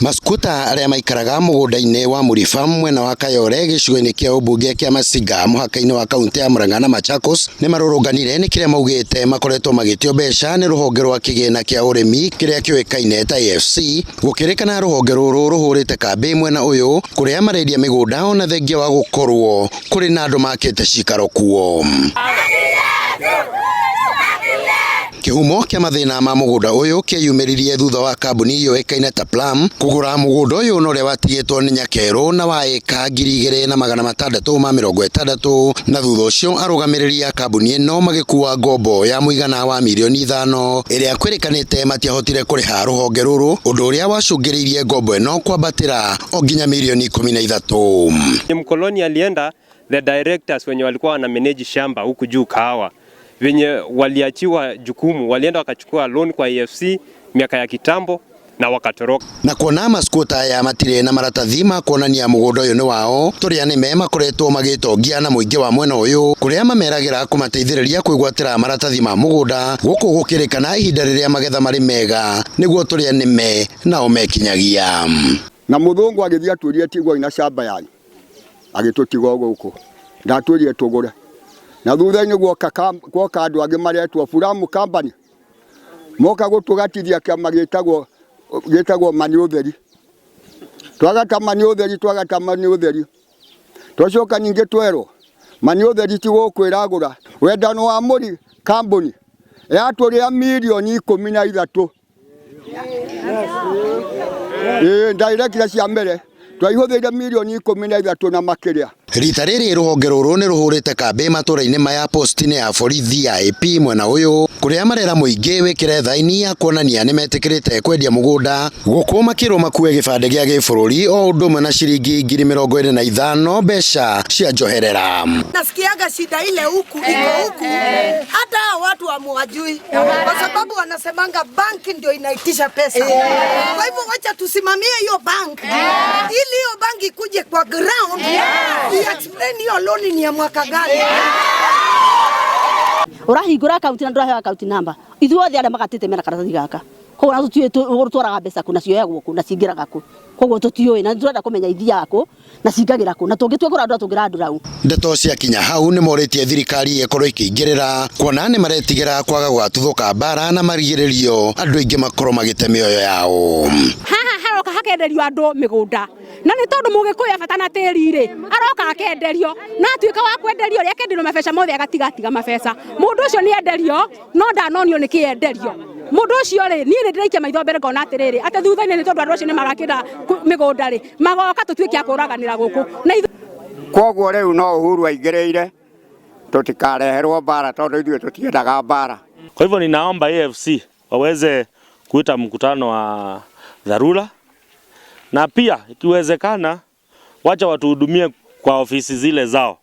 Maskuta aria maikaraga mugunda-ini wa Muriba mwena wa Kayore gicigo-ini kia ubunge kia Masinga muhaka-ini wa kaunti ya Murang'a na Machakos ni marurunganire ni kiria maugite makoretwo magitio mbeca ni ruhonge rwa kigina kia urimi kiria kioikaine ta AFC gukirikana ruhonge ruru ruhurite kambi mwena uyu kuria marendia migunda ona thengia wa gukorwo kuri na andu makite cikaro kuo. Kihumo kia mathina ma mugunda uyu kiyumiririe thutha wa kambuni iyo ikaine ta Plum kugura mugunda uyu no ria watigitwo ni Nyakeru na wa eka 2,660 na thutha ucio arugamirirĩa kambuni ino magikuwa ngombo ya muigana wa milioni 5 iria kwirikanite matiahotire kuriha ruhonge ruru undu uria wacungiriirie ngombo ino kwambatira o nginya milioni 13. Mkoloni alienda the directors wenye walikuwa wana manage shamba huku juu Kahawa venye waliachiwa jukumu walienda wakachukua loan kwa AFC miaka ya kitambo na wakatoroka. Na kuona maskuta ya matire na maratathi ma kuonania mugunda uyu ni wao turia ni mema koretwo magitongia na muingi wa mwena uyu kuria mameragira kumateithiriria kwigwatira maratathi ma mugunda guku gukirikana ihinda riria magetha mari mega niguo turia ni me na omekinyagia. Na muthungu agithia turie tigwo ina shamba yanyu agitutigo guku ndaturie tugure na thutha-ini gwoka andu angi maretwo Plum Company moka gutugatithia kiama gitagwo Mani Utheri twagata Mani Utheri twacoka ningi twerwo Mani Utheri ti gukwiragura wendano wa muri kambuni yaturia milioni 13 director cia mbere twaihuthiire milioni 13 na makiria. Rita riri ruhonge ruru ni ruhurite kambi matura-ini maya post-ini ya borithi ya AP mwena uyu kuria marera muingi wikire thaini ya kuonania ni metikirite kwendia mugunda guku makirwo makue gibande gia gibururi o undu umwe na ciringi 25,000 mbeca cia njoherera. Nasikiaga shida ile huku iko huku hata watu hawajui kwa sababu wanasemanga banki ndio inaitisha pesa. Kwa hivyo wacha tusimamie hiyo bank ili hiyo banki ikuje kwa ground. Explain hiyo loan ni ya mwaka gani? Urahingura account na ndurahe account number. Ithuothe aria magatite mena karatathi gaka. Koguo na tutue twaraga mbeca ku na cioyagwo ku na cingiraga ku. Koguo tutioi na turenda kumenya ithia yako na cingagira ku na tungitwekura andu tungirandura u. Ndeto cia kinya hau ni moritie thirikari ikorwo ikiingirira kuona ni maretigira kwaga gwatuthuka bara na marigiririo andu aingi makorwo magite mioyo yao. Haha haroka hakenderio andu migunda na ni tondu mugikuya bata na tiri ri aroka akenderio na atuika wa kwenderio ria kenderio mabeca mothe agatiga mabeca mundu ucio ni enderio no ndanonio ni kienderio mundu ucio ri ni ndiraikia maitho mbere ngona atiriri ate thutha-ini ni tondu andu acio ni magakira migunda ri magoka tutuike akuraganira guku na koguo riu no Uhuru aingireire tutikareherwo bara tondu ithuĩ tutiendaga bara. Kwa hivyo ninaomba AFC waweze kuita mkutano wa dharura na pia ikiwezekana wacha watuhudumie kwa ofisi zile zao.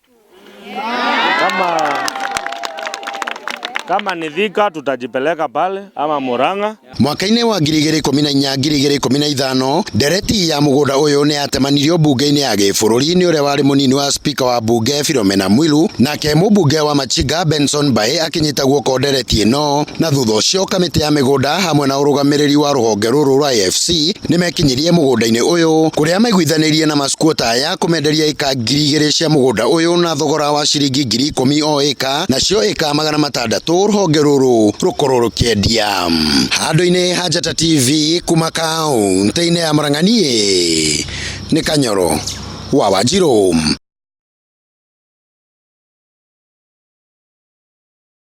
Kama ni Thika tutajipeleka pale ama Murang'a. Mwaka-ini wa 2014-2015 dereti ya mugunda uyu ni atemanirio bunge-ini ya gibururi ni uria wari munini wa speaker wa bunge Philomena Mwilu nake mubunge wa Machiga Benson Bae akinyita guoko dereti ino na thutha ucio kamiti ya migunda hamwe na urugamiriri wa ruhonge ruru rwa AFC ni mekinyirie mugunda-ini uyu kuria maiguithanirie na maskuota ya kumenderia eka 2,000 cia mugunda uyu na thogora wa ciringi 10,000 o eka nacio eka 600 ruhonge ruru rukorwo rukiendia. Handu-ini Hajata TV kuma kaunti-ini ya Murang'a ni Kanyoro wa Wanjiru.